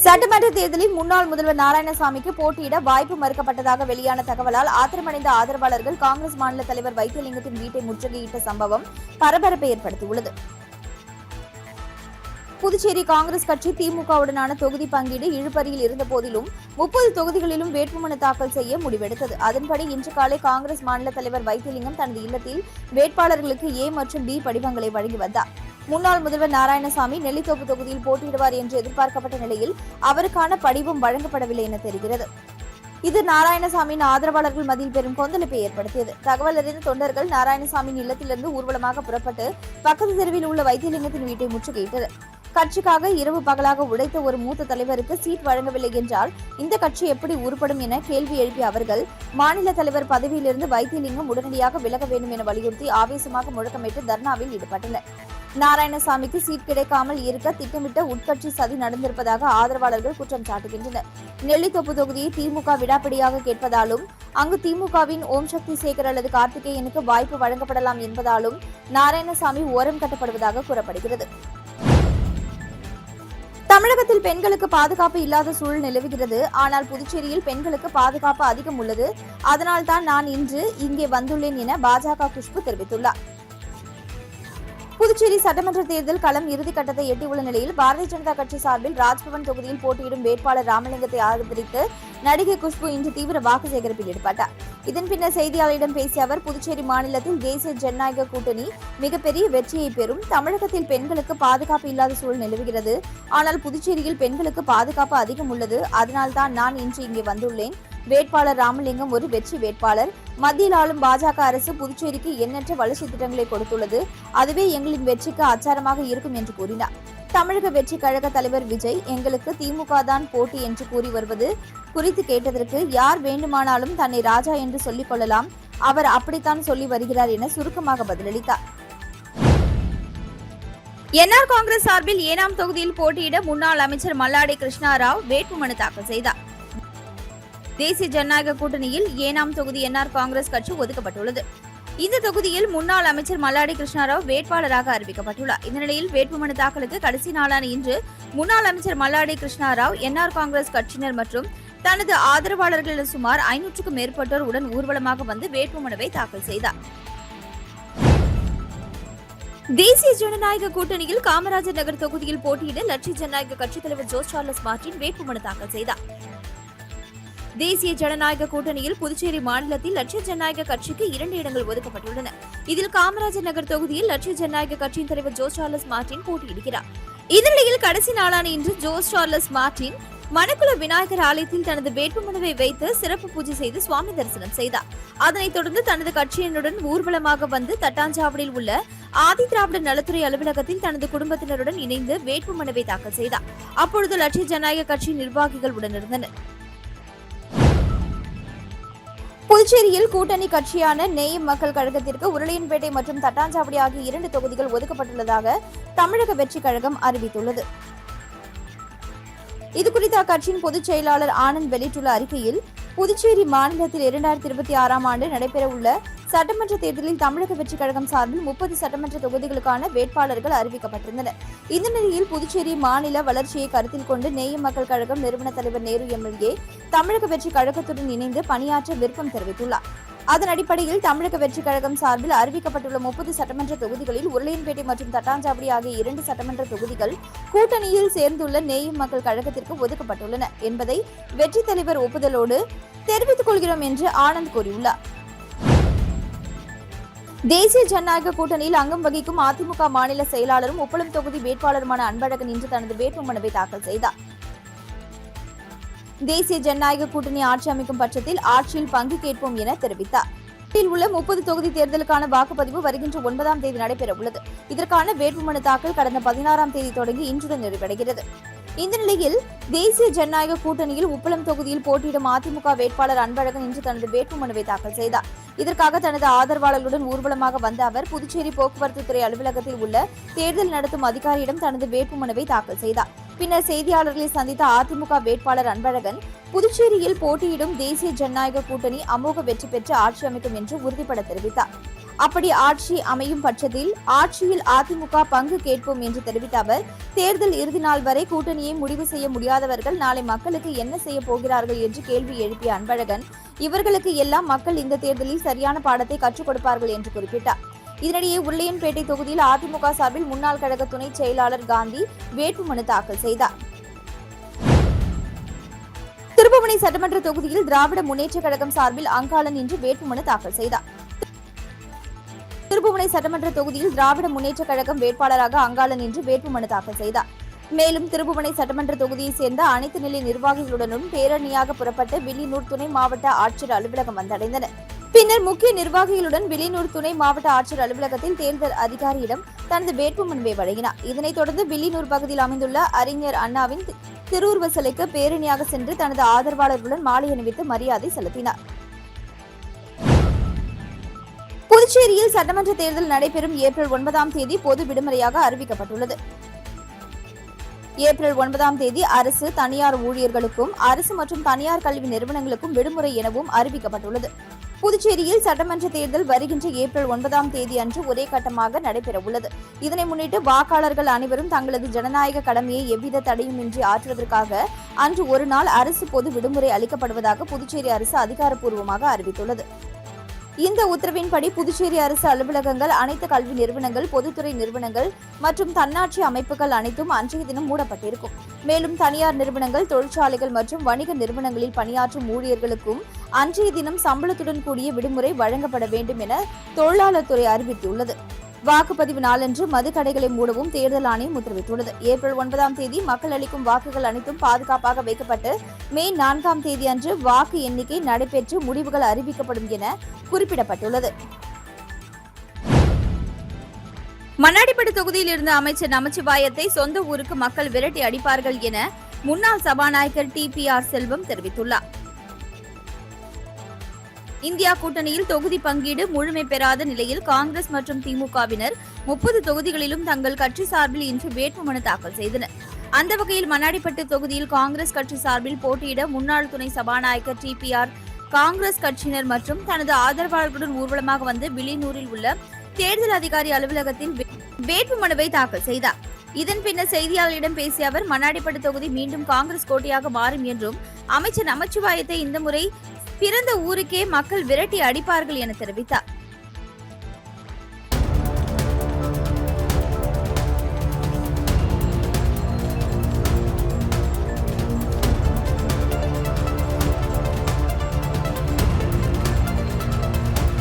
சட்டமன்ற தேர்தலில் முன்னாள் முதல்வர் நாராயணசாமிக்கு போட்டியிட வாய்ப்பு மறுக்கப்பட்டதாக வெளியான தகவலால் ஆத்திரமடைந்த ஆதரவாளர்கள் காங்கிரஸ் மாநில தலைவர் வைத்தியலிங்கத்தின் வீட்டை முற்றுகையிட்ட சம்பவம் பரபரப்பை ஏற்படுத்தியுள்ளது. புதுச்சேரி காங்கிரஸ் கட்சி திமுகவுடனான தொகுதி பங்கீடு இழுபறியில் இருந்த போதிலும் 30 தொகுதிகளிலும் வேட்புமனு தாக்கல் செய்ய முடிவெடுத்தது. அதன்படி இன்று காலை காங்கிரஸ் மாநில தலைவர் வைத்தியலிங்கம் தனது இல்லத்தில் வேட்பாளர்களுக்கு ஏ மற்றும் பி படிவங்களை வழங்கி வந்தார். முன்னாள் முதல்வர் நாராயணசாமி நெல்லித்தோப்பு தொகுதியில் போட்டியிடுவார் என்று எதிர்பார்க்கப்பட்ட நிலையில் அவருக்கான படிவம் வழங்கப்படவில்லை என தெரிகிறது. இது நாராயணசாமியின் ஆதரவாளர்கள் மத்தியில் பெரும் கொந்தளிப்பை ஏற்படுத்தியது. தகவல் அறிந்த தொண்டர்கள் நாராயணசாமியின் இல்லத்திலிருந்து ஊர்வலமாக புறப்பட்டு பக்கத்து தெருவில் உள்ள வைத்தியலிங்கத்தின் வீட்டை முற்றுகையிட்டனர். கட்சிக்காக இரவு பகலாக உழைத்த ஒரு மூத்த தலைவருக்கு சீட் வழங்கவில்லை என்றால் இந்த கட்சி எப்படி உருப்படும் என கேள்வி எழுப்பிய அவர்கள் மாநில தலைவர் பதவியிலிருந்து வைத்தியலிங்கம் உடனடியாக விலக வேண்டும் என வலியுறுத்தி ஆவேசமாக முழக்கமிட்டு தர்ணாவில் ஈடுபட்டனர். நாராயணசாமிக்கு சீட் கிடைக்காமல் இருக்க திட்டமிட்ட உட்கட்சி சதி நடந்திருப்பதாக ஆதரவாளர்கள் குற்றம் சாட்டுகின்றனர். நெல்லித்தோப்பு தொகுதியை திமுக விடாப்பிடியாக கேட்பதாலும் அங்கு திமுகவின் ஓம் சக்தி சேகர் அல்லது கார்த்திகேயனுக்கு வாய்ப்பு வழங்கப்படலாம் என்பதாலும் நாராயணசாமி ஓரம் கட்டப்படுவதாக கூறப்படுகிறது. தமிழகத்தில் பெண்களுக்கு பாதுகாப்பு இல்லாத சூழல் நிலவுகிறது. ஆனால் புதுச்சேரியில் பெண்களுக்கு பாதுகாப்பு அதிகம் உள்ளது. அதனால்தான் நான் இன்று இங்கே வந்துள்ளேன் என பாஜக குஷ்பு தெரிவித்துள்ளார். புதுச்சேரி சட்டமன்ற தேர்தல் களம் இறுதிக்கட்டத்தை எட்டியுள்ள நிலையில் பாரதிய ஜனதா கட்சி சார்பில் ராஜ்பவன் தொகுதியில் போட்டியிடும் வேட்பாளர் ராமலிங்கத்தை ஆதரித்து நடிகை குஷ்பு இன்று தீவிர வாக்கு சேகரிப்பில் ஈடுபட்டார். இதன் பின்னர் செய்தியாளர்களிடம் பேசிய அவர், புதுச்சேரி மாநிலத்தில் தேசிய ஜனநாயக கூட்டணி மிகப்பெரிய வெற்றியை பெறும். தமிழகத்தில் பெண்களுக்கு பாதுகாப்பு இல்லாத சூழல் நிலவுகிறது. ஆனால் புதுச்சேரியில் பெண்களுக்கு பாதுகாப்பு அதிகம் உள்ளது. அதனால்தான் நான் இன்று இங்கே வந்துள்ளேன். வேட்பாளர் ராமலிங்கம் ஒரு வெற்றி வேட்பாளர். மத்தியில் ஆளும் பாஜக அரசு புதுச்சேரிக்கு எண்ணற்ற வளர்ச்சி திட்டங்களை கொடுத்துள்ளது. அதுவே எங்களின் வெற்றிக்கு அச்சாரமாக இருக்கும் என்று கூறினார். தமிழக வெற்றி கழக தலைவர் விஜய் எங்களுக்கு திமுக தான் போட்டி என்று கூறி வருவது குறித்து கேட்டதற்கு, யார் வேண்டுமானாலும் தன்னை ராஜா என்று சொல்லிக் கொள்ளலாம், அவர் அப்படித்தான் சொல்லி வருகிறார் என சுருக்கமாக பதிலளித்தார். என்ஆர் காங்கிரஸ் சார்பில் ஏனாம் தொகுதியில் போட்டியிட முன்னாள் அமைச்சர் மல்லாடி கிருஷ்ணாராவ் வேட்புமனு தாக்கல் செய்தார். தேசிய ஜனநாயக கூட்டணியில் ஏனாம் தொகுதி என்ஆர் காங்கிரஸ் கட்சி ஒதுக்கப்பட்டுள்ளது. இந்த தொகுதியில் முன்னாள் அமைச்சர் மல்லாடி கிருஷ்ணாராவ் வேட்பாளராக அறிவிக்கப்பட்டுள்ளார். இந்த நிலையில் வேட்புமனு தாக்கலுக்கு கடைசி நாளான இன்று முன்னாள் அமைச்சர் மல்லாடி கிருஷ்ணாராவ் என்ஆர் காங்கிரஸ் கட்சியினர் மற்றும் தனது ஆதரவாளர்கள் சுமார் 500க்கும் மேற்பட்டோர் உடன் ஊர்வலமாக வந்து வேட்புமனுவை தாக்கல் செய்தார். தேசிய ஜனநாயக கூட்டணியில் காமராஜர் நகர் தொகுதியில் போட்டியிட லட்சிய ஜனநாயக கட்சித் தலைவர் ஜோஸ் சார்லஸ் மார்டின் வேட்புமனு தாக்கல் செய்தார். தேசிய ஜனநாயக கூட்டணியில் புதுச்சேரி மாநிலத்தில் லட்சிய ஜனநாயக கட்சிக்கு 2 இடங்கள் ஒதுக்கப்பட்டுள்ளன. இதில் காமராஜர் நகர் தொகுதியில் லட்சிய ஜனநாயக கட்சியின் தலைவர் ஜோஸ் சார்லஸ் மார்டின் போட்டியிடுகிறார். இந்நிலையில் கடைசி நாளான இன்று Jose Charles Martin Manakula Vinayagar ஆலயத்தில் தனது வேட்புமனுவை வைத்து சிறப்பு பூஜை செய்து சுவாமி தரிசனம் செய்தார். அதனைத் தொடர்ந்து தனது கட்சியினருடன் ஊர்வலமாக வந்து தட்டாஞ்சாவடியில் உள்ள ஆதி திராவிட நலத்துறை அலுவலகத்தில் தனது குடும்பத்தினருடன் இணைந்து வேட்புமனுவை தாக்கல் செய்தார். அப்பொழுது லட்சிய ஜனநாயக கட்சியின் நிர்வாகிகள் உடனிருந்தனர். புதுச்சேரியில் கூட்டணி கட்சியான நேயம் மக்கள் கழகத்திற்கு உருளையன்பேட்டை மற்றும் தட்டாஞ்சாவடி ஆகிய 2 தொகுதிகள் ஒதுக்கப்பட்டுள்ளதாக தமிழக வெற்றி கழகம் அறிவித்துள்ளது. இதுகுறித்து அக்கட்சியின் பொதுச் செயலாளர் ஆனந்த் வெளியிட்டுள்ள அறிக்கையில், புதுச்சேரி மாநிலத்தில் 2026ஆம் ஆண்டு நடைபெறவுள்ள சட்டமன்ற தேர்தலில் தமிழக வெற்றி கழகம் சார்பில் 30 சட்டமன்ற தொகுதிகளுக்கான வேட்பாளர்கள் அறிவிக்கப்பட்டிருந்தனர். இந்த நிலையில் புதுச்சேரி மாநில வளர்ச்சியை கருத்தில் கொண்டு நேயம் மக்கள் கழகம் நிறுவன தலைவர் நேரு எம்எல்ஏ தமிழக வெற்றி கழகத்துடன் இணைந்து பணியாற்ற விருப்பம் தெரிவித்துள்ளார். அதன் அடிப்படையில் தமிழக வெற்றி கழகம் சார்பில் அறிவிக்கப்பட்டுள்ள 30 சட்டமன்ற தொகுதிகளில் உருளையன்பேட்டை மற்றும் தட்டாஞ்சாவடி ஆகிய 2 சட்டமன்ற தொகுதிகள் கூட்டணியில் சேர்ந்துள்ள நேயம் மக்கள் கழகத்திற்கு ஒதுக்கப்பட்டுள்ளன என்பதை வெற்றி தலைவர் ஒப்புதலோடு தெரிவித்துக் கொள்கிறோம் என்று ஆனந்த் கூறியுள்ளார். தேசிய ஜனநாயக கூட்டணியில் அங்கம் வகிக்கும் அதிமுக மாநில செயலாளரும் உப்பளம் தொகுதி வேட்பாளருமான அன்பழகன் இன்று தனது வேட்புமனுவை தாக்கல் செய்தார். தேசிய ஜனநாயக கூட்டணி ஆட்சி அமைக்கும் பட்சத்தில் ஆட்சியில் பங்கு கேட்போம் என தெரிவித்தார். உள்ள 30 தொகுதி தேர்தலுக்கான வாக்குப்பதிவு வருகின்ற 9ஆம் தேதி நடைபெற உள்ளது. இதற்கான வேட்புமனு தாக்கல் கடந்த 16ஆம் தேதி தொடங்கி இன்றுடன் நிறைவடைகிறது. இந்த நிலையில் தேசிய ஜனநாயக கூட்டணியில் உப்பளம் தொகுதியில் போட்டியிடும் அதிமுக வேட்பாளர் அன்பழகன் இன்று தனது வேட்புமனுவை தாக்கல் செய்தார். இதற்காக தனது ஆதரவாளர்களுடன் ஊர்வலமாக வந்த அவர் புதுச்சேரி போக்குவரத்து துறை அலுவலகத்தில் உள்ள தேர்தல் நடத்தும் அதிகாரியிடம் தனது வேட்புமனுவை தாக்கல் செய்தார். பின்னர் செய்தியாளர்களை சந்தித்த அதிமுக வேட்பாளர் அன்பழகன், புதுச்சேரியில் போட்டியிடும் தேசிய ஜனநாயக கூட்டணி அமோக வெற்றி பெற்று ஆட்சி அமைக்கும் என்று உறுதிபட தெரிவித்தார். அப்படி ஆட்சி அமையும் பட்சத்தில் ஆட்சியில் அதிமுக பங்கு கேட்போம் என்று தெரிவித்த அவர், தேர்தல் இறுதி நாள் வரை கூட்டணியை முடிவு செய்ய முடியாதவர்கள் நாளை மக்களுக்கு என்ன செய்ய போகிறார்கள் என்று கேள்வி எழுப்பிய அன்பழகன், இவர்களுக்கு எல்லாம் மக்கள் இந்த தேர்தலில் சரியான பாடத்தை கற்றுக் கொடுப்பார்கள் என்று குறிப்பிட்டார். இதனிடையே உருளையன்பேட்டை தொகுதியில் அதிமுக சார்பில் முன்னாள் கழக துணை செயலாளர் காந்தி வேட்புமனு தாக்கல் செய்தார். திருப்புவனை சட்டமன்ற தொகுதியில் திராவிட முன்னேற்ற கழகம் சார்பில் அங்காளன் இன்று வேட்புமனு தாக்கல் செய்தார். திருப்புவனை சட்டமன்ற தொகுதியில் திராவிட முன்னேற்ற கழகம் வேட்பாளராக அங்காளன் இன்று வேட்புமனு தாக்கல் செய்தார். மேலும் திருப்புவனை சட்டமன்ற தொகுதியைச் சேர்ந்த அனைத்து நிலை நிர்வாகிகளுடனும் பேரணியாக புறப்பட்டு வில்லியனூர் துணை மாவட்ட ஆட்சியர் அலுவலகம் வந்தடைந்தனர். பின்னர் முக்கிய நிர்வாகிகளுடன் வில்லியனூர் துணை மாவட்ட ஆட்சியர் அலுவலகத்தில் தேர்தல் அதிகாரியிடம் தனது வேட்புமனுவை வழங்கினார். இதனைத் தொடர்ந்து வில்லியனூர் பகுதியில் அமைந்துள்ள அறிஞர் அண்ணாவின் திருவுருவ சிலைக்கு பேரணியாக சென்று தனது ஆதரவாளர்களுடன் மாலை அணிவித்து மரியாதை செலுத்தினார். புதுச்சேரியில் சட்டமன்ற தேர்தல் நடைபெறும் ஏப்ரல் 9ஆம் தேதி பொது விடுமுறையாக அறிவிக்கப்பட்டுள்ளது. ஏப்ரல் 9ஆம் தேதி அரசு, தனியார் ஊழியர்களுக்கும் அரசு மற்றும் தனியார் கல்வி நிறுவனங்களுக்கும் விடுமுறை எனவும் அறிவிக்கப்பட்டுள்ளது. புதுச்சேரியில் சட்டமன்ற தேர்தல் வருகின்ற ஏப்ரல் 9ஆம் தேதி அன்று ஒரே கட்டமாக நடைபெறவுள்ளது. இதனை முன்னிட்டு வாக்காளர்கள் அனைவரும் தங்களது ஜனநாயக கடமையை எவ்வித தடையுமின்றி ஆற்றுவதற்காக அன்று ஒரு நாள் அரசு பொது விடுமுறை அளிக்கப்படுவதாக புதுச்சேரி அரசு அதிகாரப்பூர்வமாக அறிவித்துள்ளது. இந்த உத்தரவின்படி புதுச்சேரி அரசு அலுவலகங்கள், அனைத்து கல்வி நிறுவனங்கள், பொதுத்துறை நிறுவனங்கள் மற்றும் தன்னாட்சி அமைப்புகள் அனைத்தும் அன்றைய தினம் மூடப்பட்டிருக்கும். மேலும் தனியார் நிறுவனங்கள், தொழிற்சாலைகள் மற்றும் வணிக நிறுவனங்களில் பணியாற்றும் ஊழியர்களுக்கும் அன்றைய தினம் சம்பளத்துடன் கூடிய விடுமுறை வழங்கப்பட வேண்டும் என தொழிலாளர் துறை அறிவித்துள்ளது. வாக்குப்பதிவு நாளன்று மதுக்கடைகளை மூடவும் தேர்தல் ஆணையம் உத்தரவிட்டுள்ளது. ஏப்ரல் 9ஆம் தேதி மக்கள் அளிக்கும் வாக்குகள் அனைத்தும் பாதுகாப்பாக வைக்கப்பட்டு மே 4ஆம் தேதி அன்று வாக்கு எண்ணிக்கை நடைபெற்று முடிவுகள் அறிவிக்கப்படும் என குறிப்பிடப்பட்டுள்ளது. மண்ணாடிப்பட்டு தொகுதியில் இருந்த அமைச்சர் நமச்சிவாயத்தை சொந்த ஊருக்கு மக்கள் விரட்டி அடிப்பார்கள் என முன்னாள் சபாநாயகர் TPR செல்வம் தெரிவித்துள்ளார். இந்தியா கூட்டணியில் தொகுதி பங்கீடு முழுமை பெறாத நிலையில் காங்கிரஸ் மற்றும் திமுகவினர் 30 தொகுதிகளிலும் தங்கள் கட்சி சார்பில் இன்று வேட்புமனு தாக்கல் செய்தனர். அந்த வகையில் மண்ணாடிப்பட்டு தொகுதியில் காங்கிரஸ் கட்சி சார்பில் போட்டியிட முன்னாள் துணை சபாநாயகர் TPR காங்கிரஸ் கட்சியினர் மற்றும் தனது ஆதரவாளர்களுடன் ஊர்வலமாக வந்து வில்லியனூரில் உள்ள தேர்தல் அதிகாரி அலுவலகத்தில் வேட்புமனுவை தாக்கல் செய்தார். இதன் பின்னர் செய்தியாளர்களிடம் பேசிய அவர், மண்ணாடிப்பட்டு தொகுதி மீண்டும் காங்கிரஸ் கோட்டையாக மாறும் என்றும் அமைச்சர் நமச்சிவாயத்தை இந்த முறை பிறந்த ஊருக்கே மக்கள் விரட்டி அடிப்பார்கள் என தெரிவித்தார்.